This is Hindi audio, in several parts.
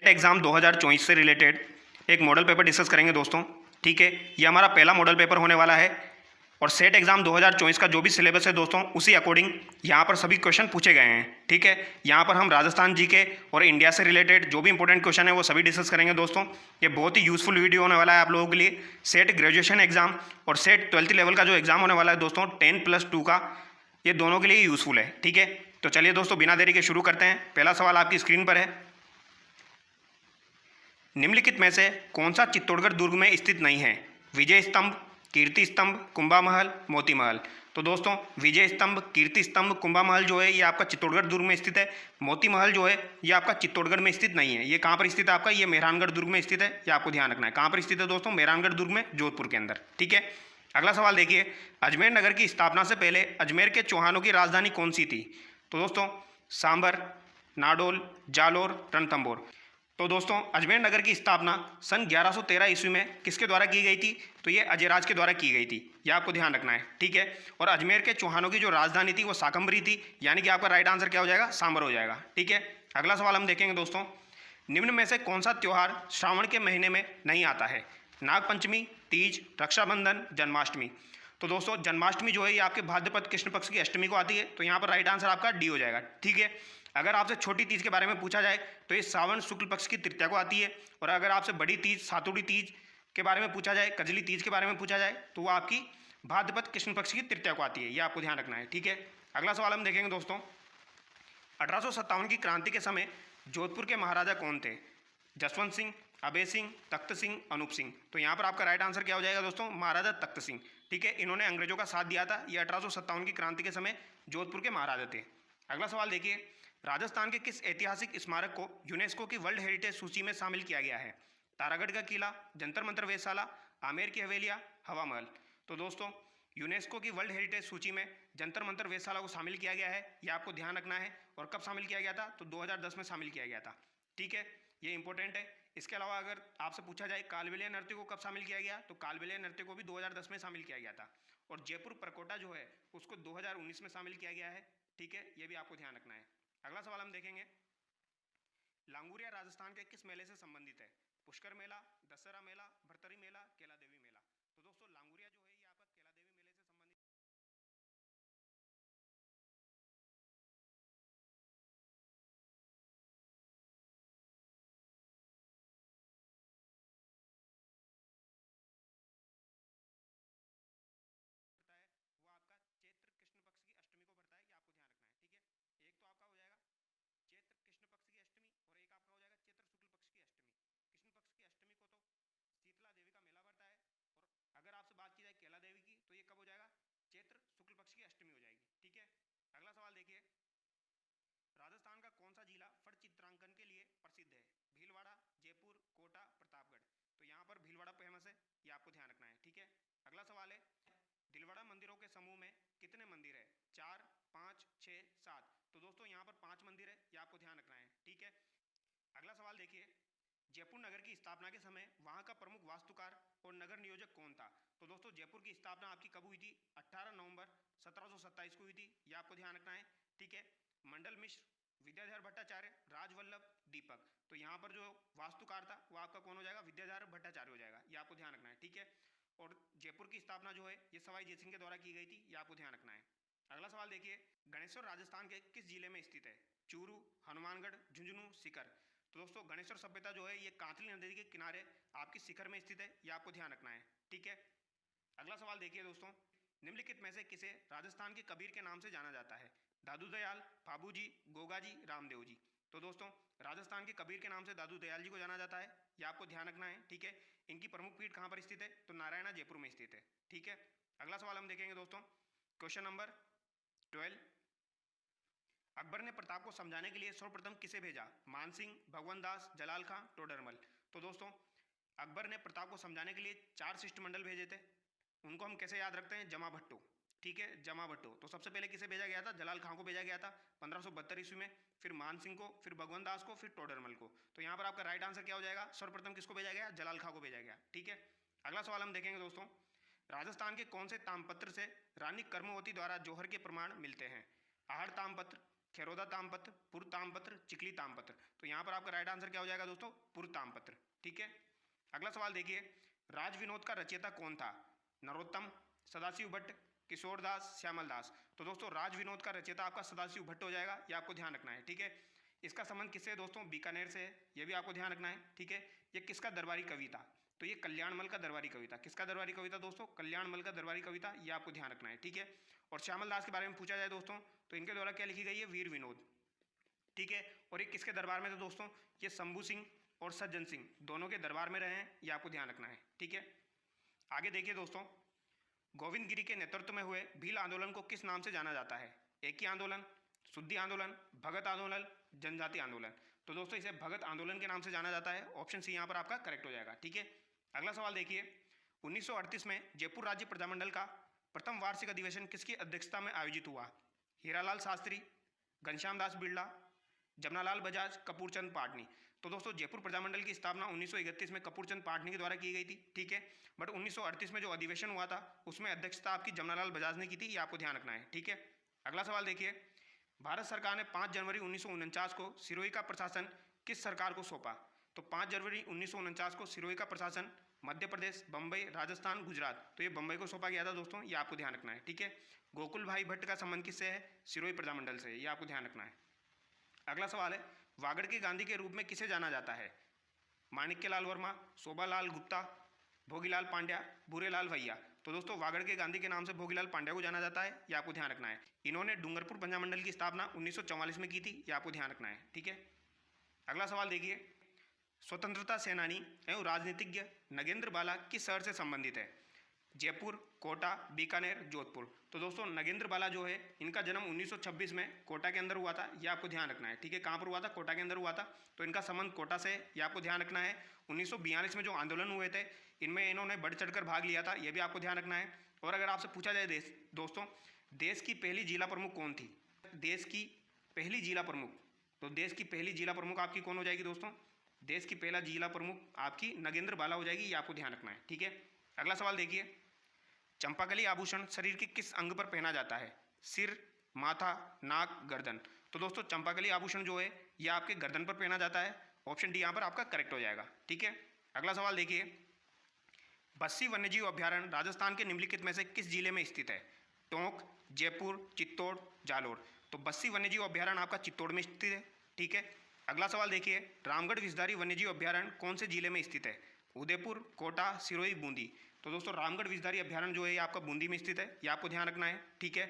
एग्ज़ाम 2024 से रिलेटेड एक मॉडल पेपर डिस्कस करेंगे दोस्तों। ठीक है, ये हमारा पहला मॉडल पेपर होने वाला है और सेट एग्ज़ाम 2024 का जो भी सिलेबस है दोस्तों, उसी अकॉर्डिंग यहाँ पर सभी क्वेश्चन पूछे गए हैं। ठीक है, यहाँ पर हम राजस्थान जीके और इंडिया से रिलेटेड जो भी इंपॉर्टेंट क्वेश्चन है वो सभी डिस्कस करेंगे दोस्तों। ये बहुत ही यूज़फुल वीडियो होने वाला है आप लोगों के लिए। सेट ग्रेजुएशन एग्ज़ाम और सेट 12th लेवल का जो एग्ज़ाम होने वाला है दोस्तों 10+2 का, ये दोनों के लिए यूज़फुल है। ठीक है, तो चलिए दोस्तों बिना देरी के शुरू करते हैं। पहला सवाल आपकी स्क्रीन पर है, निम्नलिखित में से कौन सा चित्तौड़गढ़ दुर्ग में स्थित नहीं है? विजय स्तंभ, कीर्ति स्तंभ, कुंभा महल, मोती महल। तो दोस्तों विजय स्तंभ, कीर्ति स्तंभ, कुंभा महल जो है ये आपका चित्तौड़गढ़ दुर्ग में स्थित है। मोती महल जो है ये आपका चित्तौड़गढ़ में स्थित नहीं है। ये कहाँ पर स्थित है आपका? ये मेहरानगढ़ दुर्ग में स्थित है। ये आपको ध्यान रखना है। कहाँ पर स्थित है दोस्तों? मेहरानगढ़ दुर्ग में, जोधपुर के अंदर। ठीक है, अगला सवाल देखिए, अजमेर नगर की स्थापना से पहले अजमेर के चौहानों की राजधानी कौन सी थी? तो दोस्तों सांबर, नाडोल, जालोर, रणथंभौर। तो दोस्तों अजमेर नगर की स्थापना सन 1113 ईस्वी में किसके द्वारा की गई थी? तो ये अजयराज के द्वारा की गई थी। ये आपको ध्यान रखना है। ठीक है, और अजमेर के चौहानों की जो राजधानी थी वो शाकंभरी थी, यानी कि आपका राइट आंसर क्या हो जाएगा? सांबर हो जाएगा। ठीक है, अगला सवाल हम देखेंगे दोस्तों, निम्न में से कौन सा त्यौहार श्रावण के महीने में नहीं आता है? नागपंचमी, तीज, रक्षाबंधन, जन्माष्टमी। तो दोस्तों जन्माष्टमी जो है ये आपके भाद्रपद कृष्ण पक्ष की अष्टमी को आती है, तो यहाँ पर राइट आंसर आपका डी हो जाएगा। ठीक है, अगर आपसे छोटी तीज के बारे में पूछा जाए तो ये सावन शुक्ल पक्ष की तृतीया को आती है, और अगर आपसे बड़ी तीज सातुड़ी तीज के बारे में पूछा जाए, कजली तीज के बारे में पूछा जाए, तो वो आपकी भाद्रपद कृष्ण पक्ष की तृतीया को आती है। ये आपको ध्यान रखना है। ठीक है, अगला सवाल हम देखेंगे दोस्तों, 1857 की क्रांति के समय जोधपुर के महाराजा कौन थे? जसवंत सिंह, अभय सिंह, तख्त सिंह, अनूप सिंह। तो यहाँ पर आपका राइट आंसर क्या हो जाएगा दोस्तों? महाराजा तख्त सिंह। ठीक है, इन्होंने अंग्रेजों का साथ दिया था। ये 1857 की क्रांति के समय जोधपुर के महाराजा थे। अगला सवाल देखिए, राजस्थान के किस ऐतिहासिक स्मारक को यूनेस्को की वर्ल्ड हेरिटेज सूची में शामिल किया गया है? तारागढ़ का किला, जंतर मंतर वेधशाला, आमेर की हवेलियाँ, हवा महल। तो दोस्तों यूनेस्को की वर्ल्ड हेरिटेज सूची में जंतर मंतर वेधशाला को शामिल किया गया है। यह आपको ध्यान रखना है। और कब शामिल किया गया था? तो 2010 में शामिल किया गया था। ठीक है, ये इंपॉर्टेंट है। इसके अलावा अगर आपसे पूछा जाए कालबेलिया नृत्य को कब शामिल किया गया, तो कालबेलिया नृत्य को भी 2010 में शामिल किया गया था। और जयपुर परकोटा जो है उसको 2019 में शामिल किया गया है। ठीक है, ये भी आपको ध्यान रखना है। अगला सवाल हम देखेंगे, लांगुरिया राजस्थान के किस मेले से संबंधित है? पुष्कर मेला, दशहरा मेला, भरतरी मेला, केला देवी मेला। तो दोस्तों लांगुरिया जो है ये आपका केला देवी मेले से संबंधित है, वो आपका चैत्र कृष्ण पक्ष की अष्टमी को भरता है। ये आपको ध्यान रखना है। ठीक है, एक तो आपका हो जाएगा चैत्र कृष्ण पक्ष की अष्टमी और एक आपका हो जाएगा चैत्र शुक्ल पक्ष की अष्टमी। कृष्ण पक्ष की अष्टमी को तो शीतला देवी का मेला भरता है, और अगर आपसे बात की जाए केला देवी की तो ये कब हो जाएगा? चैत्र शुक्ल पक्ष की अष्टमी हो जाएगी। ठीक है, अगला सवाल देखिए, राजस्थान का कौन सा जिला फट चित्रांकन के लिए प्रसिद्ध है? भीलवाड़ा, जयपुर, कोटा, प्रतापगढ़। तो यहाँ पर भीलवाड़ा फेमस है। ये आपको ध्यान रखना है। ठीक है, अगला सवाल है, दिलवाड़ा मंदिरों के समूह में कितने मंदिर है? 4, 5, 6, 7। तो दोस्तों यहाँ पर 5 मंदिर है। ये आपको ध्यान रखना है। ठीक है, अगला सवाल देखिए, जयपुर नगर की स्थापना के समय वहां का प्रमुख वास्तुकार और नगर नियोजक कौन था? तो दोस्तों जयपुर की स्थापना आपकी कब हुई थी? 18 नवंबर 1727 को हुई थी। ये आपको ध्यान रखना है। ठीक है, मंडल मिश्र, विद्याधर भट्टाचार्य, राजवल्लभ, दीपक। तो यहाँ पर जो वास्तुकार था वो आपका कौन हो जाएगा? विद्याधर भट्टाचार्य हो जाएगा। ये आपको ध्यान रखना है। ठीक है, और जयपुर की स्थापना जो है ये सवाई जयसिंह के द्वारा की गई थी। ये आपको ध्यान रखना है। अगला सवाल देखिए, गणेश्वर राजस्थान के किस जिले में स्थित है? चूरू, हनुमानगढ़, झुंझुनू, सीकर। तो दोस्तों गणेश्वर सभ्यता जो है ये कांतली नदी के किनारे आपकी शिखर में स्थित है। ये आपको ध्यान रखना है। ठीक है, अगला सवाल देखिए दोस्तों, निम्नलिखित में से किसे राजस्थान के कबीर के नाम से जाना जाता है? दादू दयाल, बाबू जी, गोगा जी, रामदेव जी। तो दोस्तों राजस्थान के कबीर के नाम से दादू दयाल जी को जाना जाता है। ये आपको ध्यान रखना है। ठीक है, इनकी प्रमुख पीठ कहाँ पर स्थित है? तो नारायणा जयपुर में स्थित है। ठीक है, अगला सवाल हम देखेंगे दोस्तों, क्वेश्चन नंबर 12, अकबर ने प्रताप को समझाने के लिए सर्वप्रथम किसे भेजा? मानसिंह, भगवंत दास, जलाल खां, टोडरमल। तो दोस्तों अकबर ने प्रताप को समझाने के लिए 4 शिष्टमंडल भेजे थे। उनको हम कैसे याद रखते हैं? जमा भट्टो। ठीक है, जमा भट्टो। तो सबसे पहले किसे भेजा गया था? जलाल खां को भेजा गया था 1572 ईस्वी में, फिर मान सिंह को, फिर भगवंत दास को, फिर टोडरमल को। तो यहाँ पर आपका राइट आंसर क्या हो जाएगा? सर्वप्रथम किसको भेजा गया? जलाल खां को भेजा गया। ठीक है, अगला सवाल हम देखेंगे दोस्तों, राजस्थान के कौन से तामपत्र से रानी कर्मवती द्वारा जौहर के प्रमाण मिलते हैं? आहड़ तामपत्र, खेरोदा तामपत्र, पूर्व तामपत्र, चिखली तामपत्र। तो यहाँ पर आपका राइट आंसर क्या हो जाएगा दोस्तों? पूर्व तामपत्र। ठीक है, अगला सवाल देखिए, राज विनोद का रचयिता कौन था? नरोत्तम, सदाशिव भट्ट, किशोर दास, श्यामल दास। तो दोस्तों राज विनोद का रचयिता आपका सदाशिव भट्ट हो जाएगा, ये आपको ध्यान रखना है। ठीक है, इसका संबंध किससे है दोस्तों? बीकानेर से है, ये भी आपको ध्यान रखना है। ठीक है, ये किसका दरबारी कवि था? तो ये कल्याणमल का दरबारी कविता। किसका दरबारी कविता दोस्तों? कल्याणमल का दरबारी कविता, ये आपको ध्यान रखना है। ठीक है, और श्यामल दास के बारे में पूछा जाए दोस्तों तो इनके द्वारा क्या लिखी गई है? वीर विनोद। ठीक है, और ये किसके दरबार में थे दोस्तों? ये शंभू सिंह और सज्जन सिंह दोनों के दरबार में रहे हैं, ये आपको ध्यान रखना है। ठीक है, आगे देखिए दोस्तों, गोविंद गिरी के नेतृत्व में हुए भील आंदोलन को किस नाम से जाना जाता है? एकी आंदोलन, शुद्धि आंदोलन, भगत आंदोलन, जनजाति आंदोलन। तो दोस्तों इसे भगत आंदोलन के नाम से जाना जाता है। ऑप्शन सी यहाँ पर आपका करेक्ट हो जाएगा। ठीक है, अगला सवाल देखिए, 1938 में जयपुर राज्य प्रजामंडल का प्रथम वार्षिक अधिवेशन किसकी अध्यक्षता में आयोजित हुआ? हीरालाल शास्त्री, घनश्याम दास बिरला, जमनालाल बजाज, कपूरचंद पाटनी। तो दोस्तों जयपुर प्रजामंडल की स्थापना 1931 में कपूरचंद पाटनी के द्वारा की गई थी। ठीक है, बट 1938 में जो अधिवेशन हुआ था उसमें अध्यक्षता आपकी जमनालाल बजाज ने की थी, ये आपको ध्यान रखना है। ठीक है, अगला सवाल देखिए, भारत सरकार ने 5 जनवरी 1949 को सिरोही का प्रशासन किस सरकार को सौंपा? तो 5 जनवरी 1949 को सिरोही का प्रशासन मध्य प्रदेश, बम्बई, राजस्थान, गुजरात, तो ये बम्बई को सौंपा गया था दोस्तों, ये आपको ध्यान रखना है। ठीक है, गोकुल भाई भट्ट का संबंध किससे है? सिरोही प्रजामंडल से, ये आपको ध्यान रखना है। अगला सवाल है, वागड़ के गांधी के रूप में किसे जाना जाता है? माणिक्यलाल वर्मा, शोभालाल गुप्ता, भोगीलाल पांड्या, भूरेलाल भैया। तो दोस्तों वागड़ के गांधी के नाम से भोगीलाल पांड्या को जाना जाता है, ये आपको ध्यान रखना है। इन्होंने डूंगरपुर प्रजामंडल की स्थापना 1944 में की थी, ये आपको ध्यान रखना है। ठीक है, अगला सवाल देखिए, स्वतंत्रता सेनानी एवं राजनीतिज्ञ नगेंद्र बाला किस शहर से संबंधित है? जयपुर, कोटा, बीकानेर, जोधपुर। तो दोस्तों नगेंद्र बाला जो है इनका जन्म 1926 में कोटा के अंदर हुआ था, ये आपको ध्यान रखना है। ठीक है, कहाँ पर हुआ था? कोटा के अंदर हुआ था, तो इनका संबंध कोटा से, ये आपको ध्यान रखना है। 1942 में जो आंदोलन हुए थे इनमें इन्होंने बढ़ चढ़कर भाग लिया था, ये भी आपको ध्यान रखना है। और अगर आपसे पूछा जाए दोस्तों देश की पहली जिला प्रमुख कौन थी? देश की पहली जिला प्रमुख, तो देश की पहली जिला प्रमुख आपकी कौन हो जाएगी दोस्तों? देश की पहला जिला प्रमुख आपकी नगेंद्र बाला हो जाएगी, ये आपको ध्यान रखना है। ठीक है, अगला सवाल देखिए, चंपाकली आभूषण शरीर के किस अंग पर पहना जाता है? सिर, माथा, नाक, गर्दन। तो दोस्तों चंपाकली आभूषण जो है यह आपके गर्दन पर पहना जाता है। ऑप्शन डी यहाँ पर आपका करेक्ट हो जाएगा। ठीक है, अगला सवाल देखिए, बस्सी वन्यजीव अभ्यारण्य राजस्थान के निम्नलिखित में से किस जिले में स्थित है? टोंक, जयपुर, चित्तौड़, जालोर। तो बस्सी वन्यजीव अभ्यारण्य आपका चित्तौड़ में स्थित है। ठीक है, अगला सवाल देखिए, रामगढ़ विषधारी वन्यजीव अभ्यारण्य कौन से जिले में स्थित है? उदयपुर, कोटा, सिरोही, बूंदी। तो दोस्तों रामगढ़ विषधारी अभ्यारण्य जो है ये आपका बूंदी में स्थित है, ये आपको ध्यान रखना है। ठीक है,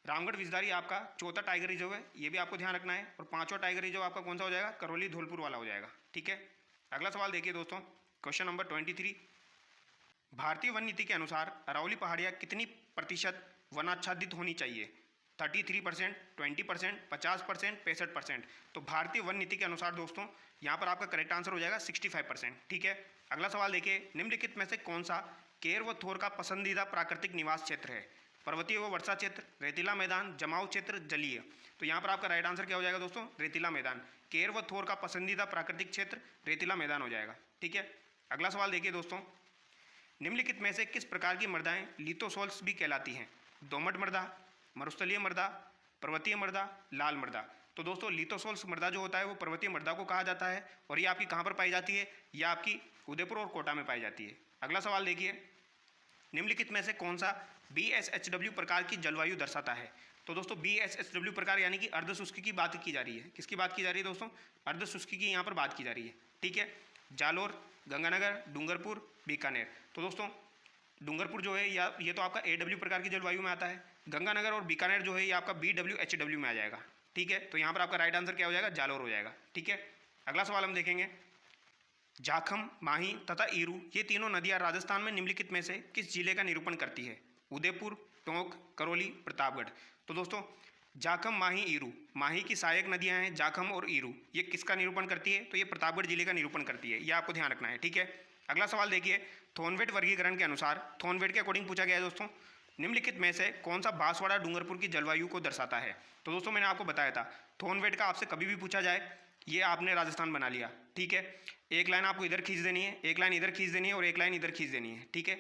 रामगढ़ विषधारी आपका चौथा टाइगर रिजर्व है, ये भी आपको ध्यान रखना है। और 5वां टाइगर रिजर्व आपका कौन सा हो जाएगा? करौली धौलपुर वाला हो जाएगा। ठीक है, अगला सवाल देखिए दोस्तों, क्वेश्चन नंबर 23, भारतीय वन नीति के अनुसार अरावली पहाड़ियाँ कितनी प्रतिशत वनाच्छादित होनी चाहिए? 33%, 20%, 50%, 65%। तो भारतीय वन नीति के अनुसार दोस्तों यहाँ पर आपका करेक्ट आंसर हो जाएगा 65%। ठीक है, अगला सवाल देखिए, निम्नलिखित में से कौन सा केर व थोर का पसंदीदा प्राकृतिक निवास क्षेत्र है? पर्वतीय व वर्षा क्षेत्र, रेतीला मैदान, जमाव क्षेत्र, जलीय। तो यहाँ पर आपका राइट आंसर क्या हो जाएगा दोस्तों? रेतीला मैदान। केर व थोर का पसंदीदा प्राकृतिक क्षेत्र रेतीला मैदान हो जाएगा। ठीक है, अगला सवाल देखिए दोस्तों, निम्नलिखित में से किस प्रकार की मृदाएं लिथोसोल्स भी कहलाती हैं? दोमट मृदा, मरुस्थलीय मृदा, पर्वतीय मृदा, लाल मृदा। तो दोस्तों लिथोसोल्स मृदा जो होता है वो पर्वतीय मृदा को कहा जाता है, और ये आपकी कहाँ पर पाई जाती है? ये आपकी उदयपुर और कोटा में पाई जाती है। अगला सवाल देखिए, निम्नलिखित में से कौन सा BSHW प्रकार की जलवायु दर्शाता है? तो दोस्तों BSHW प्रकार यानी कि अर्धशुष्क की बात की जा रही है। किसकी बात की जा रही है दोस्तों? अर्धशुष्क की यहाँ पर बात की जा रही है। ठीक है, जालोर, गंगानगर, डूंगरपुर, बीकानेर। तो दोस्तों डूंगरपुर जो है या ये तो आपका AW प्रकार की जलवायु में आता है। गंगानगर और बीकानेर जो है ये आपका BWHW में आ जाएगा। ठीक है, तो यहाँ पर आपका राइट आंसर क्या हो जाएगा? जालोर हो जाएगा। ठीक है, अगला सवाल हम देखेंगे, जाखम, माही तथा ईरू ये तीनों नदियाँ राजस्थान में निम्नलिखित में से किस जिले का निरूपण करती है? उदयपुर, टोंक, करौली, प्रतापगढ़। तो दोस्तों जाखम, माही, ईरू, माही की सहायक नदियाँ हैं जाखम और ईरू, ये किसका निरूपण करती है? तो ये प्रतापगढ़ जिले का निरूपण करती है, ये आपको ध्यान रखना है। ठीक है, अगला सवाल देखिए, थोनवेट वर्गीकरण के अनुसार, थोनवेट के अकॉर्डिंग पूछा गया है दोस्तों, निम्नलिखित में से कौन सा बांसवाड़ा डूंगरपुर की जलवायु को दर्शाता है? तो दोस्तों मैंने आपको बताया था थोनवेट का आपसे कभी भी पूछा जाए, ये आपने राजस्थान बना लिया। ठीक है, एक लाइन आपको इधर खींच देनी है, एक लाइन इधर खींच देनी है और एक लाइन इधर खींच देनी है। ठीक है,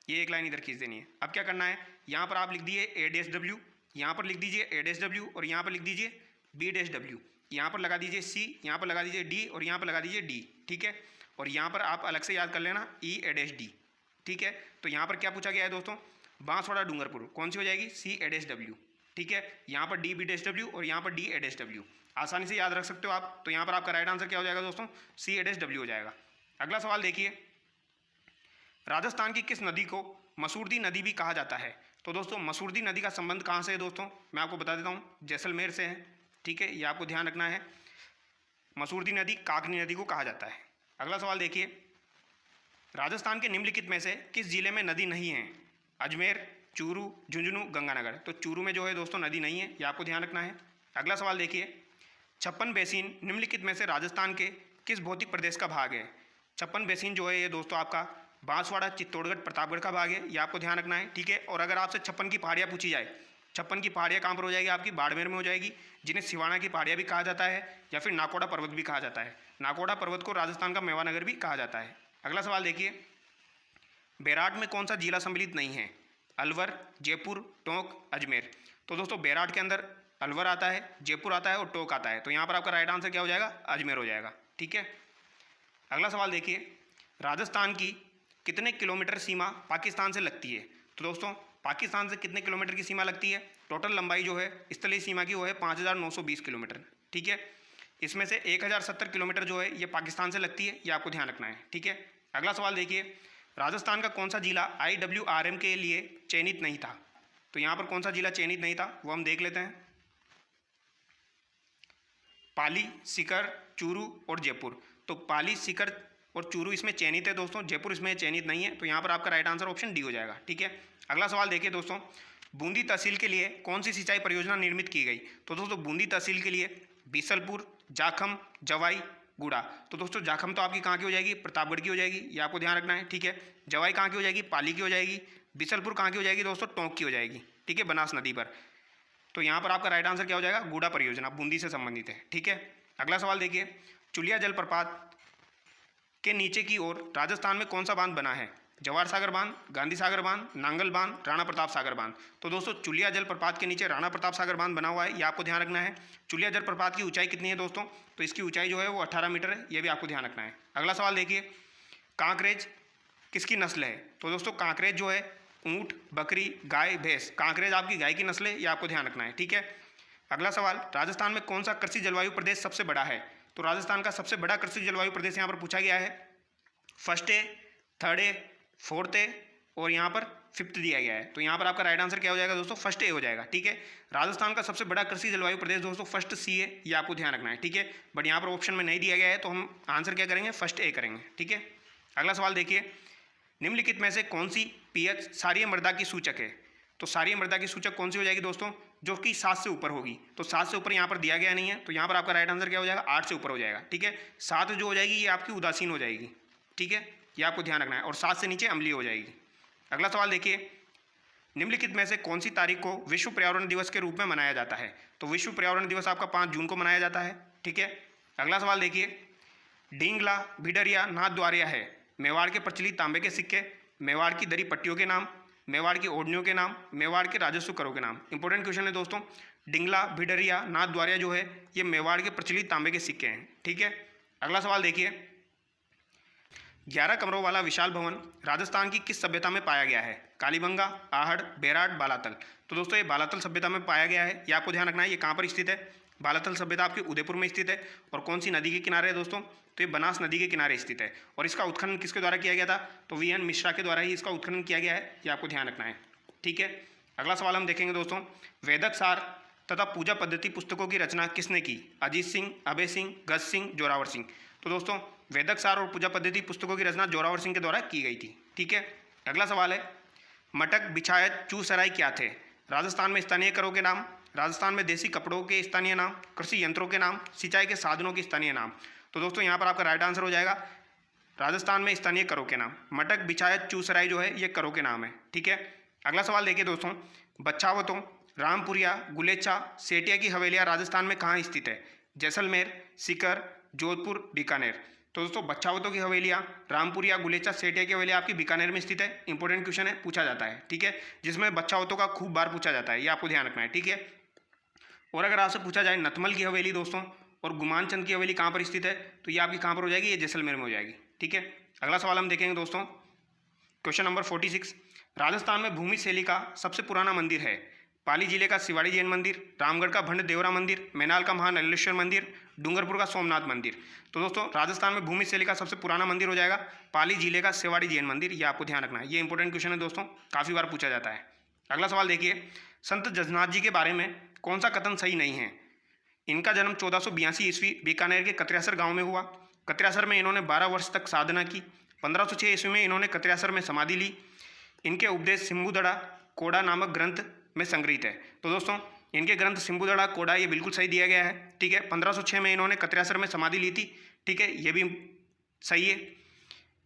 ये एक लाइन इधर खींच देनी है। अब क्या करना है, यहाँ पर आप लिख दिए ADSW, यहाँ पर लिख दीजिए A-W और यहाँ पर लिख दीजिए B-W। यहाँ पर लगा दीजिए C, यहाँ पर लगा दीजिए D और यहाँ पर लगा दीजिए D, ठीक है। और यहाँ पर आप अलग से याद कर लेना E-D, ठीक है। तो यहाँ पर क्या पूछा गया है दोस्तों, बांसवाड़ा डूंगरपुर, कौन सी हो जाएगी C-W, ठीक है। यहाँ पर D-W और यहाँ पर D-W, आसानी से याद रख सकते हो आप। तो यहाँ पर आपका राइट आंसर क्या हो जाएगा दोस्तों, C-W हो जाएगा। अगला सवाल देखिए, राजस्थान की किस नदी को मसूरदी नदी भी कहा जाता है। तो दोस्तों मसूरदी नदी का संबंध कहाँ से है दोस्तों, मैं आपको बता देता हूँ, जैसलमेर से है, ठीक है। ये आपको ध्यान रखना है, मसूरदी नदी काकनी नदी को कहा जाता है। अगला सवाल देखिए, राजस्थान के निम्नलिखित में से किस जिले में नदी नहीं है, अजमेर, चूरू, झुंझुनू, गंगानगर। तो चूरू में जो है दोस्तों नदी नहीं है, ये आपको ध्यान रखना है। अगला सवाल देखिए, 56 बेसिन निम्नलिखित में से राजस्थान के किस भौतिक प्रदेश का भाग है। 56 बेसिन जो है ये दोस्तों आपका बांसवाड़ा, चित्तौड़गढ़, प्रतापगढ़ का भाग है, ये आपको ध्यान रखना है, ठीक है। और अगर आपसे 56 की पहाड़ियाँ पूछी जाए, 56 की पहाड़ियाँ कहाँ पर हो जाएगी आपकी, बाड़मेर में हो जाएगी, जिन्हें सिवाना की पहाड़ियाँ भी कहा जाता है या फिर नाकोड़ा पर्वत भी कहा जाता है। नाकोड़ा पर्वत को राजस्थान का मेवानगर भी कहा जाता है। अगला सवाल देखिए, बेराट में कौन सा जिला सम्मिलित नहीं है, अलवर, जयपुर, टोंक, अजमेर। तो दोस्तों बेराट के अंदर अलवर आता है, जयपुर आता है और टोंक आता है। तो यहाँ पर आपका राइट आंसर क्या हो जाएगा, अजमेर हो जाएगा, ठीक है। अगला सवाल देखिए, राजस्थान की कितने किलोमीटर सीमा पाकिस्तान से लगती है। तो दोस्तों पाकिस्तान से कितने किलोमीटर की सीमा लगती है, टोटल लंबाई जो है स्थलीय सीमा की वो है 5920 किलोमीटर, ठीक है। इसमें से 1070 किलोमीटर जो है ये पाकिस्तान से लगती है, ये आपको ध्यान रखना है, ठीक है। अगला सवाल देखिए, राजस्थान का कौन सा जिला IWRM के लिए चयनित नहीं था। तो यहाँ पर कौन सा जिला चयनित नहीं था वो हम देख लेते हैं, पाली, सीकर, चूरू और जयपुर। तो पाली, सीकर और चूरू इसमें चयनित है दोस्तों, जयपुर इसमें चयनित नहीं है। तो यहाँ पर आपका राइट आंसर ऑप्शन डी हो जाएगा, ठीक है। अगला सवाल देखिए दोस्तों, बूंदी तहसील के लिए कौन सी सिंचाई परियोजना निर्मित की गई। तो दोस्तों बूंदी तहसील के लिए बीसलपुर, जाखम, जवाई, गुड़ा। तो दोस्तों जाखम तो आपकी कहाँ की हो जाएगी, प्रतापगढ़ की हो जाएगी, ये आपको ध्यान रखना है, ठीक है। जवाई कहाँ की हो जाएगी, पाली की हो जाएगी। बीसलपुर कहाँ की हो जाएगी दोस्तों, टोंक की हो जाएगी, ठीक है, बनास नदी पर। तो यहाँ पर आपका राइट आंसर क्या हो जाएगा, गुड़ा परियोजना बूंदी से संबंधित है, ठीक है। अगला सवाल देखिए, चुलिया जलप्रपात के नीचे की ओर राजस्थान में कौन सा बांध बना है, जवाहर सागर बांध, गांधी सागर बांध, नांगल बांध, राणा प्रताप सागर बांध। तो दोस्तों चुलिया जलप्रपात के नीचे राणा प्रताप सागर बांध बना हुआ है, ये आपको ध्यान रखना है। चुलिया जलप्रपात की ऊंचाई कितनी है दोस्तों, तो इसकी ऊंचाई जो है वो 18 मीटर है, ये भी आपको ध्यान रखना है। अगला सवाल देखिए, कांकरेज किसकी नस्ल है। तो दोस्तों कांकरेज जो है ऊँट, बकरी, गाय, भैंस, कांकरेज आपकी गाय की नस्ल है, ये आपको ध्यान रखना है, ठीक है। अगला सवाल, राजस्थान में कौन सा कृषि जलवायु प्रदेश सबसे बड़ा है। तो राजस्थान का सबसे बड़ा कृषि जलवायु प्रदेश यहाँ पर पूछा गया है, first A, third A, fourth A और यहाँ पर फिफ्थ दिया गया है। तो यहाँ पर आपका राइट आंसर क्या हो जाएगा दोस्तों, फर्स्ट ए हो जाएगा, ठीक है। राजस्थान का सबसे बड़ा कृषि जलवायु प्रदेश दोस्तों फर्स्ट सी है, ये आपको ध्यान रखना है, ठीक है। बट यहाँ पर ऑप्शन में नहीं दिया गया है, तो हम आंसर क्या करेंगे, फर्स्ट ए करेंगे, ठीक है। अगला सवाल देखिए, निम्नलिखित में से कौन सी पीएच क्षारीय मृदा की सूचक है। तो क्षारीय मृदा की सूचक कौन सी हो जाएगी दोस्तों, जो कि 7 से ऊपर होगी। तो 7 से ऊपर यहाँ पर दिया गया नहीं है, तो यहाँ पर आपका राइट आंसर क्या हो जाएगा, 8 से ऊपर हो जाएगा, ठीक है। 7 जो हो जाएगी ये आपकी उदासीन हो जाएगी, ठीक है, ये आपको ध्यान रखना है। और 7 से नीचे अम्लीय हो जाएगी। अगला सवाल देखिए, निम्नलिखित में से कौन सी तारीख को विश्व पर्यावरण दिवस के रूप में मनाया जाता है। तो विश्व पर्यावरण दिवस आपका 5 जून को मनाया जाता है, ठीक है। अगला सवाल देखिए, डींगला, भिडरिया, नाथद्वारिया है मेवाड़ के प्रचलित तांबे के सिक्के, मेवाड़ की दरी पट्टियों के नाम, मेवाड़ की ओढ़नियों के नाम, मेवाड़ के राजस्व करों के नाम। इंपॉर्टेंट क्वेश्चन है दोस्तों। डिंगला, भिडरिया, नाथद्वारिया जो है ये मेवाड़ के प्रचलित तांबे के सिक्के हैं, ठीक है। अगला सवाल देखिए, 11 कमरों वाला विशाल भवन राजस्थान की किस सभ्यता में पाया गया है। कालीबंगा, आहड़, बेराट, बालातल। तो दोस्तों ये बालातल सभ्यता में पाया गया है, ये आपको ध्यान रखना है। ये कहाँ पर स्थित है, बालातल सभ्यता आपकी उदयपुर में स्थित है। और कौन सी नदी के किनारे है दोस्तों, तो ये बनास नदी के किनारे स्थित है। और इसका उत्खनन किसके द्वारा किया गया था, तो VN मिश्रा के द्वारा ही इसका उत्खनन किया गया है, ये आपको ध्यान रखना है, ठीक है। अगला सवाल हम देखेंगे दोस्तों, वेदक सार तथा पूजा पद्धति पुस्तकों की रचना किसने की। अजीत सिंह, अभय सिंह, गज सिंह, जोरावर सिंह। तो दोस्तों वेदक सार और पूजा पद्धति पुस्तकों की रचना जोरावर सिंह के द्वारा की गई थी, ठीक है। अगला सवाल है, मटक, बिछायत, चूसराय क्या थे। राजस्थान में स्थानीय करों के नाम, राजस्थान में देसी कपड़ों के स्थानीय नाम, कृषि यंत्रों के नाम, सिंचाई के साधनों के स्थानीय नाम। तो दोस्तों यहाँ पर आपका राइट आंसर हो जाएगा राजस्थान में स्थानीय करों के नाम। मटक, बिछायत, चूसराय जो है ये करों के नाम है, ठीक है। अगला सवाल देखिए दोस्तों, बच्छावतों, रामपुरिया, गुलेचा, सेठिया की हवेलियाँ राजस्थान में कहाँ स्थित है। जैसलमेर, सीकर, जोधपुर, बीकानेर। तो दोस्तों बच्छावतों की हवेलियाँ रामपुर या गुलेचा सेठिया की हवेली आपकी बीकानेर में स्थित है। इंपॉर्टेंट क्वेश्चन है, पूछा जाता है, ठीक है, जिसमें बच्छावतों का खूब बार पूछा जाता है, ये आपको ध्यान रखना है, ठीक है। और अगर आपसे पूछा जाए नतमल की हवेली दोस्तों और गुमान चंद की हवेली कहाँ पर स्थित है, तो ये आपकी कहाँ पर हो जाएगी, ये जैसलमेर में हो जाएगी, ठीक है। अगला सवाल हम देखेंगे दोस्तों, क्वेश्चन नंबर 46। राजस्थान में भूमि शैली का सबसे पुराना मंदिर है। पाली जिले का शिवाड़ी जैन मंदिर, रामगढ़ का भंड देवरा मंदिर, मैनाल का महानलेश्वर मंदिर, डूंगरपुर का सोमनाथ मंदिर। तो दोस्तों राजस्थान में भूमि शैली का सबसे पुराना मंदिर हो जाएगा पाली जिले का शिवाड़ी जैन मंदिर, ये आपको ध्यान रखना है, ये इंपॉर्टेंट क्वेश्चन है दोस्तों, काफ़ी बार पूछा जाता है। अगला सवाल देखिए, संत जजनाथ जी के बारे में कौन सा कथन सही नहीं है। इनका जन्म 1482 ईस्वी बीकानेर के कतरियासर गाँव में हुआ। कतरियासर में इन्होंने 12 वर्ष तक साधना की। 1506 ईस्वी में इन्होंने कतरियासर में समाधि ली। इनके उपदेश सिम्बुदड़ा कोड़ा नामक ग्रंथ में संग्रहित है। तो दोस्तों इनके ग्रंथ सिम्बुदड़ा कोड़ा ये बिल्कुल सही दिया गया है, ठीक है। 1506 में इन्होंने कतरियासर में समाधि ली थी, ठीक है, ये भी सही है।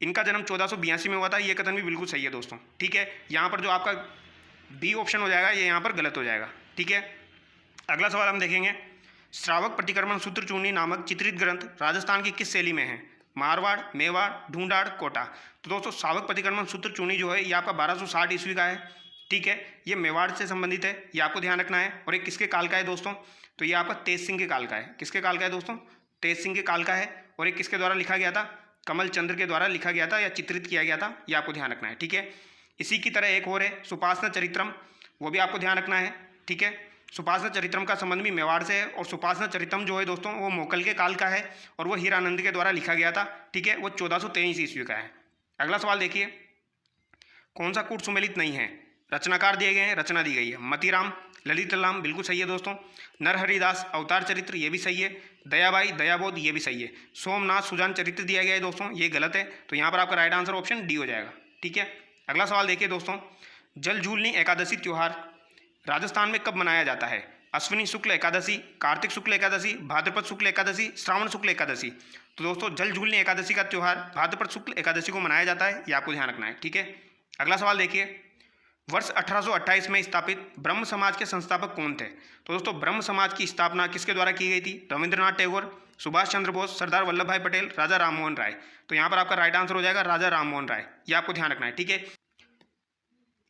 इनका जन्म 1482 में हुआ था, ये कथन भी बिल्कुल सही है दोस्तों, ठीक है। यहाँ पर जो आपका बी ऑप्शन हो जाएगा ये यहाँ पर गलत हो जाएगा, ठीक है। अगला सवाल हम देखेंगे, श्रावक प्रतिक्रमण सूत्र चूर्णी नामक चित्रित ग्रंथ राजस्थान की किस शैली में है। मारवाड़, मेवाड़, ढूंढाड़, कोटा। तो दोस्तों श्रावक प्रतिक्रमण सूत्र चूर्णी जो है ये आपका 1260 ईस्वी का है, ठीक है, ये मेवाड़ से संबंधित है, ये आपको ध्यान रखना है। और ये किसके काल का है दोस्तों, तो ये आपका तेज सिंह के काल का है। किसके काल का है दोस्तों, तेज सिंह के काल का है। और ये किसके द्वारा लिखा गया था, कमल चंद्र के द्वारा लिखा गया था या चित्रित किया गया था, ये आपको ध्यान रखना है, ठीक है। इसी की तरह एक और है सुपासना चरित्रम, वो भी आपको ध्यान रखना है, ठीक है। सुपासना चरित्रम का संबंध भी मेवाड़ से है और सुपासना चरित्रम जो है दोस्तों वो मोकल के काल का है और वो हीरानंद के द्वारा लिखा गया था, ठीक है, वो 1423 ईस्वी का है। अगला सवाल देखिए, कौन सा कूट सुमेलित नहीं है। रचनाकार दिए गए हैं, रचना दी गई है। मतीराम, ललित राम बिल्कुल सही है दोस्तों। नरहरिदास अवतार चरित्र ये भी सही है। दयाबाई दयाबोध ये भी सही है। सोमनाथ सुजान चरित्र दिया गया है दोस्तों, ये गलत है, तो यहाँ पर आपका राइट आंसर ऑप्शन डी हो जाएगा, ठीक है। अगला सवाल देखिए दोस्तों, जल झूलनी एकादशी त्यौहार राजस्थान में कब मनाया जाता है। अश्विनी शुक्ल एकादशी, कार्तिक शुक्ल एकादशी, भाद्रपद शुक्ल एकादशी, श्रावण शुक्ल एकादशी। तो दोस्तों जल झूलनी एकादशी का त्यौहार भाद्रपद शुक्ल एकादशी को मनाया जाता है, ये आपको ध्यान रखना है, ठीक है। अगला सवाल देखिए, वर्ष 1828 में स्थापित ब्रह्म समाज के संस्थापक कौन थे। तो दोस्तों ब्रह्म समाज की स्थापना किसके द्वारा की गई थी। रविंद्रनाथ टैगोर, सुभाष चंद्र बोस, सरदार वल्लभ भाई पटेल, राजा राममोहन राय। तो यहाँ पर आपका राइट आंसर हो जाएगा राजा राममोहन राय, ये आपको ध्यान रखना है, ठीक है।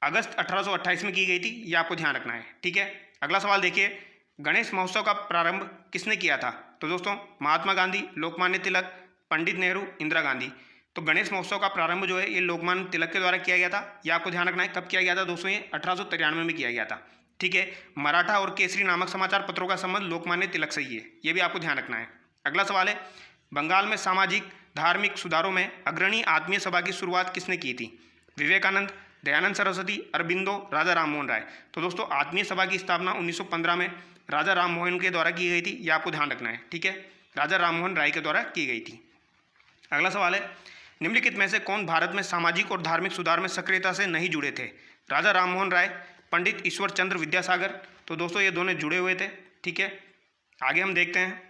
अगस्त 1828 में की गई थी, ये आपको ध्यान रखना है, ठीक है। अगला सवाल देखिए, गणेश महोत्सव का प्रारंभ किसने किया था। तो दोस्तों महात्मा गांधी, लोकमान्य तिलक, पंडित नेहरू, इंदिरा गांधी। तो गणेश महोत्सव का प्रारंभ जो है ये लोकमान्य तिलक के द्वारा किया गया था, ये आपको ध्यान रखना है। कब किया गया था दोस्तों, ये 1893 में किया गया था, ठीक है। मराठा और केसरी नामक समाचार पत्रों का संबंध लोकमान्य तिलक से ही है, ये भी आपको ध्यान रखना है। अगला सवाल है, बंगाल में सामाजिक धार्मिक सुधारों में अग्रणी आत्मीय सभा की शुरुआत किसने की थी। विवेकानंद, दयानंद सरस्वती, अरबिंदो, राजा राममोहन राय। तो दोस्तों आत्मीय सभा की स्थापना 1915 में राजा राममोहन के द्वारा की गई थी, ये आपको ध्यान रखना है, ठीक है। राजा राममोहन राय के द्वारा की गई थी। अगला सवाल है, निम्नलिखित में से कौन भारत में सामाजिक और धार्मिक सुधार में सक्रियता से नहीं जुड़े थे। राजा राममोहन राय, पंडित ईश्वर चंद्र विद्यासागर। तो दोस्तों ये दोनों जुड़े हुए थे, ठीक है। आगे हम देखते हैं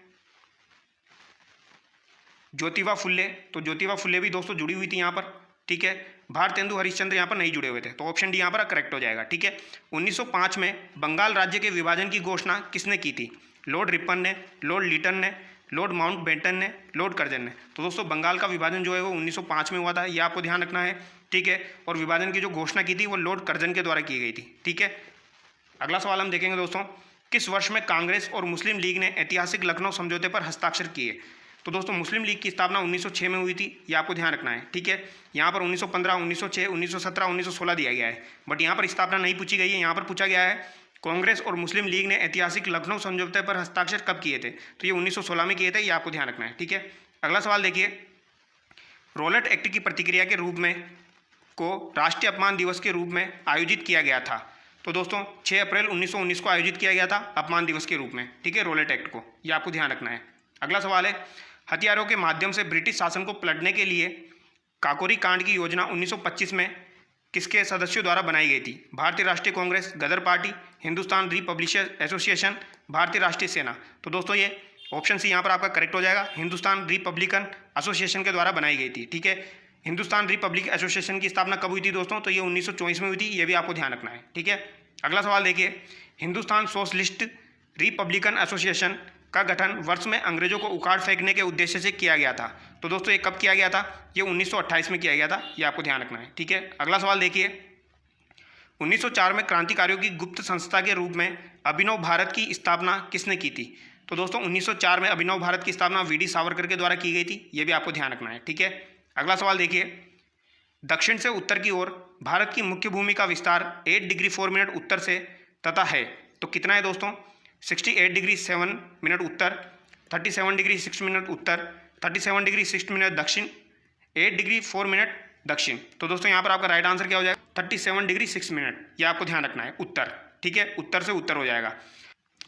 ज्योतिबा फुल्ले। तो ज्योतिबा फुल्ले भी दोस्तों जुड़ी हुई थी यहाँ पर, ठीक है। भारतेंदु हरिश्चंद्र यहाँ पर नहीं जुड़े हुए थे, तो ऑप्शन डी यहाँ पर करेक्ट हो जाएगा, ठीक है। 1905 में बंगाल राज्य के विभाजन की घोषणा किसने की थी। लॉर्ड रिपन ने, लॉर्ड लीटन ने, लॉर्ड माउंटबेटन ने, लॉर्ड कर्जन ने। तो दोस्तों बंगाल का विभाजन जो है वो 1905 में हुआ था, ये आपको ध्यान रखना है, ठीक है। और विभाजन की जो घोषणा की थी वो लॉर्ड कर्जन के द्वारा की गई थी, ठीक है। अगला सवाल हम देखेंगे दोस्तों, किस वर्ष में कांग्रेस और मुस्लिम लीग ने ऐतिहासिक लखनऊ समझौते पर हस्ताक्षर किए। तो दोस्तों मुस्लिम लीग की स्थापना 1906 में हुई थी, ये आपको ध्यान रखना है, ठीक है। यहाँ पर 1915, 1906, 1917, 1916 दिया गया है, बट यहाँ पर स्थापना नहीं पूछी गई है। यहाँ पर पूछा गया है कांग्रेस और मुस्लिम लीग ने ऐतिहासिक लखनऊ समझौते पर हस्ताक्षर कब किए थे। तो ये 1916 में किए थे, ये आपको ध्यान रखना है, ठीक है। अगला सवाल देखिए, रोलेट एक्ट की प्रतिक्रिया के रूप में को राष्ट्रीय अपमान दिवस के रूप में आयोजित किया गया था। तो दोस्तों 6 अप्रैल 1919 को आयोजित किया गया था अपमान दिवस के रूप में, ठीक है, रोलेट एक्ट को, ये आपको ध्यान रखना है। अगला सवाल है, हथियारों के माध्यम से ब्रिटिश शासन को पलटने के लिए काकोरी कांड की योजना 1925 में किसके सदस्यों द्वारा बनाई गई थी। भारतीय राष्ट्रीय कांग्रेस, गदर पार्टी, हिंदुस्तान रिपब्लिशर्स एसोसिएशन, भारतीय राष्ट्रीय सेना। तो दोस्तों ये ऑप्शन सी यहाँ पर आपका करेक्ट हो जाएगा, हिंदुस्तान रिपब्लिकन एसोसिएशन के द्वारा बनाई गई थी, ठीक है। हिंदुस्तान रिपब्लिक एसोसिएशन की स्थापना कब हुई थी दोस्तों, तो ये 1924 में हुई थी, ये भी आपको ध्यान रखना है, ठीक है। अगला सवाल देखिए, हिंदुस्तान सोशलिस्ट रिपब्लिकन एसोसिएशन का गठन वर्ष में अंग्रेजों को उखाड़ फेंकने के उद्देश्य से किया गया था। तो दोस्तों ये कब किया गया था? ये 1928 में किया गया था, ये आपको ध्यान रखना है। ठीक है, अगला सवाल देखिए, 1904 में क्रांतिकारियों की गुप्त संस्था के रूप में अभिनव भारत की स्थापना किसने की थी? तो दोस्तों 1904 में अभिनव भारत की स्थापना वी.डी. सावरकर के द्वारा की गई थी, ये भी आपको ध्यान रखना है। ठीक है, अगला सवाल देखिए, दक्षिण से उत्तर की ओर भारत की मुख्य भूमि का विस्तार 8 डिग्री 4 मिनट उत्तर से तथा है, तो कितना है दोस्तों? 68 डिग्री 7 मिनट उत्तर, 37 डिग्री 6 मिनट उत्तर, 37 डिग्री 6 मिनट दक्षिण, 8 डिग्री 4 मिनट दक्षिण। तो दोस्तों यहाँ पर आपका राइट आंसर क्या हो जाएगा? 37 डिग्री 6 मिनट, ये आपको ध्यान रखना है, उत्तर। ठीक है, उत्तर से उत्तर हो जाएगा।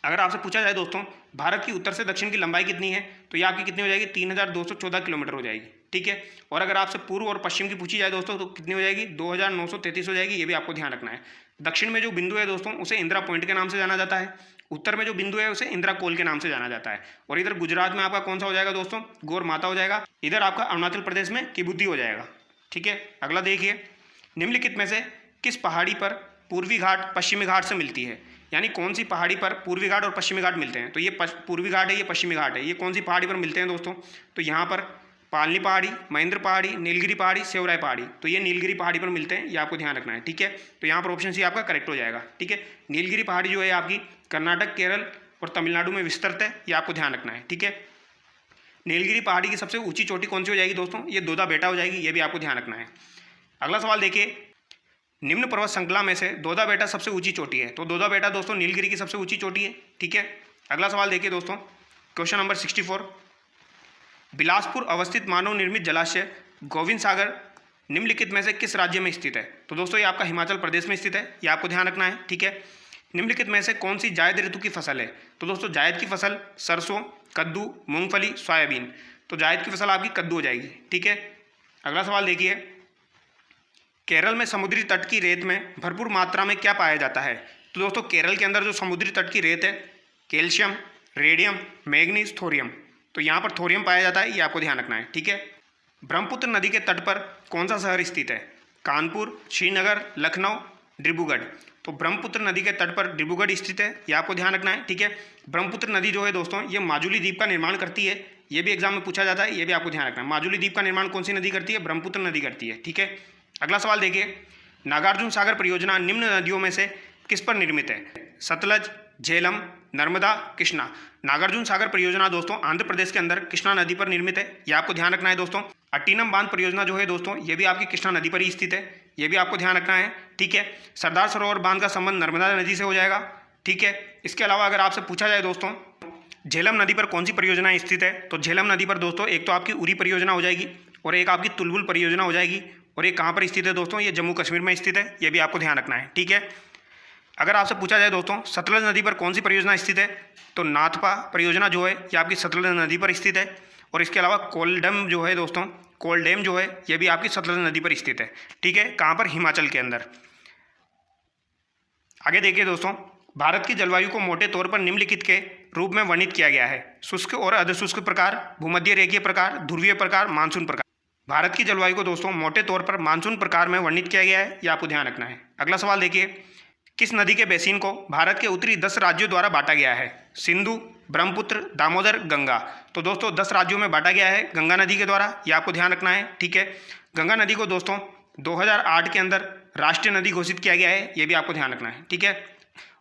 अगर आपसे पूछा जाए दोस्तों भारत की उत्तर से दक्षिण की लंबाई कितनी है, तो ये आपकी कितनी हो जाएगी? 3214 किलोमीटर हो जाएगी। ठीक है, और अगर आपसे पूर्व और पश्चिम की पूछी जाए दोस्तों तो कितनी हो जाएगी? 2933 हो जाएगी, ये भी आपको ध्यान रखना है। दक्षिण में जो बिंदु है दोस्तों उसे इंदिरा पॉइंट के नाम से जाना जाता है, उत्तर में जो बिंदु है उसे इंदिरा कोल के नाम से जाना जाता है, और इधर गुजरात में आपका कौन सा हो जाएगा दोस्तों? गौर माता हो जाएगा, इधर आपका अरुणाचल प्रदेश में किबुद्दी हो जाएगा। ठीक है, अगला देखिए, निम्नलिखित में से किस पहाड़ी पर पूर्वी घाट पश्चिमी घाट से मिलती है? यानी कौन सी पहाड़ी पर पूर्वी घाट और पश्चिमी घाट मिलते हैं? तो ये पूर्वी घाट है, ये पश्चिमी घाट है, ये कौन सी पहाड़ी पर मिलते हैं दोस्तों? तो यहाँ पर पालनी पहाड़ी, महेंद्र पहाड़ी, नीलगिरी पहाड़ी, सेवराय पहाड़ी, तो ये नीलगिरी पहाड़ी पर मिलते हैं, ये आपको ध्यान रखना है। ठीक है, तो यहाँ पर ऑप्शन सी आपका करेक्ट हो जाएगा। ठीक है, नीलगिरी पहाड़ी जो है आपकी कर्नाटक, केरल और तमिलनाडु में विस्तृत है, ये आपको ध्यान रखना है। ठीक है, नीलगिरी पहाड़ी की सबसे ऊंची चोटी कौन सी हो जाएगी दोस्तों? ये दोदा बेटा हो जाएगी, ये भी आपको ध्यान रखना है। अगला सवाल देखिए, निम्न पर्वत श्रृंखला में से दोदा बेटा सबसे ऊंची चोटी है, तो दोदा बेटा दोस्तों नीलगिरी की सबसे ऊंची चोटी है। ठीक है, अगला सवाल देखिए दोस्तों, क्वेश्चन नंबर 64, बिलासपुर अवस्थित मानव निर्मित जलाशय गोविंद सागर निम्नलिखित में से किस राज्य में स्थित है? तो दोस्तों ये आपका हिमाचल प्रदेश में स्थित है, ये आपको ध्यान रखना है। ठीक है, निम्नलिखित में से कौन सी जायद ऋतु की फसल है? तो दोस्तों जायद की फसल सरसों, कद्दू, मूंगफली, सोयाबीन, तो जायद की फसल आपकी कद्दू हो जाएगी। ठीक है, अगला सवाल देखिए, केरल में समुद्री तट की रेत में भरपूर मात्रा में क्या पाया जाता है? तो दोस्तों केरल के अंदर जो समुद्री तट की रेत है, कैल्शियम, रेडियम, मैग्नीज, थोरियम, तो यहाँ पर थोरियम पाया जाता है, ये आपको ध्यान रखना है। ठीक है, ब्रह्मपुत्र नदी के तट पर कौन सा शहर स्थित है? कानपुर, श्रीनगर, लखनऊ, डिब्रूगढ़, तो ब्रह्मपुत्र नदी के तट पर डिब्रूगढ़ स्थित है, ये आपको ध्यान रखना है। ठीक है, ब्रह्मपुत्र नदी जो है दोस्तों ये माजुली द्वीप का निर्माण करती है, ये भी एग्जाम में पूछा जाता है, ये भी आपको ध्यान रखना है। माजुली द्वीप का निर्माण कौन सी नदी करती है? ब्रह्मपुत्र नदी करती है। ठीक है, अगला सवाल देखिए, नागार्जुन सागर परियोजना निम्न नदियों में से किस पर निर्मित है? सतलज, झेलम, नर्मदा, कृष्णा। नागार्जुन सागर परियोजना दोस्तों आंध्र प्रदेश के अंदर कृष्णा नदी पर निर्मित है, यह आपको ध्यान रखना है दोस्तों। अट्टिनम बांध परियोजना जो है दोस्तों ये भी आपकी कृष्णा नदी पर ही स्थित है, ये भी आपको ध्यान रखना है। ठीक है, सरदार सरोवर बांध का संबंध नर्मदा नदी से हो जाएगा। ठीक है, इसके अलावा अगर आपसे पूछा जाए दोस्तों झेलम नदी पर कौन सी परियोजना स्थित है, तो झेलम नदी पर दोस्तों एक तो आपकी उरी परियोजना हो जाएगी और एक आपकी तुलबुल परियोजना हो जाएगी, और ये कहाँ पर स्थित है दोस्तों? ये जम्मू कश्मीर में स्थित है, ये भी आपको ध्यान रखना है। ठीक है, अगर आपसे पूछा जाए दोस्तों सतलज नदी पर कौन सी परियोजना स्थित है, तो नाथपा परियोजना जो है ये आपकी सतलज नदी पर स्थित है, और इसके अलावा कोलडम जो है दोस्तों, कोलडेम जो है ये भी आपकी सतलज नदी पर स्थित है। ठीक है, कहाँ पर? हिमाचल के अंदर। आगे देखिए दोस्तों, भारत की जलवायु को मोटे तौर पर निम्नलिखित के रूप में वर्णित किया गया है? शुष्क और अर्धशुष्क प्रकार, भूमध्य रेखीय प्रकार, ध्रुवीय प्रकार, मानसून प्रकार। भारत की जलवायु को दोस्तों मोटे तौर पर मानसून प्रकार में वर्णित किया गया है, यह आपको ध्यान रखना है। अगला सवाल देखिए, किस नदी के बेसिन को भारत के उत्तरी 10 राज्यों द्वारा बांटा गया है? सिंधु, ब्रह्मपुत्र, दामोदर, गंगा। तो दोस्तों 10 राज्यों में बांटा गया है गंगा नदी के द्वारा, यह आपको ध्यान रखना है। ठीक है, गंगा नदी को दोस्तों 2008 के अंदर राष्ट्रीय नदी घोषित किया गया है, यह भी आपको ध्यान रखना है। ठीक है,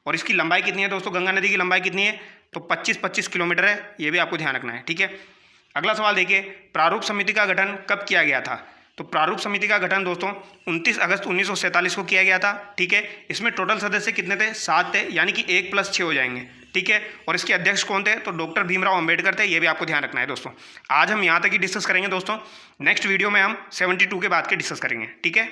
और इसकी लंबाई कितनी है दोस्तों? गंगा नदी की लंबाई कितनी है? तो 25 किलोमीटर है, ये भी आपको ध्यान रखना है। ठीक है, अगला सवाल देखिए, प्रारूप समिति का गठन कब किया गया था? तो प्रारूप समिति का गठन दोस्तों 29 अगस्त 1947 को किया गया था। ठीक है, इसमें टोटल सदस्य कितने थे? 7 थे, यानी कि 1 + 6 हो जाएंगे। ठीक है, और इसके अध्यक्ष कौन थे? तो डॉक्टर भीमराव अंबेडकर थे, ये भी आपको ध्यान रखना है दोस्तों। आज हम यहाँ तक ही डिस्कस करेंगे दोस्तों, नेक्स्ट वीडियो में हम 72 के बाद के डिस्कस करेंगे। ठीक है।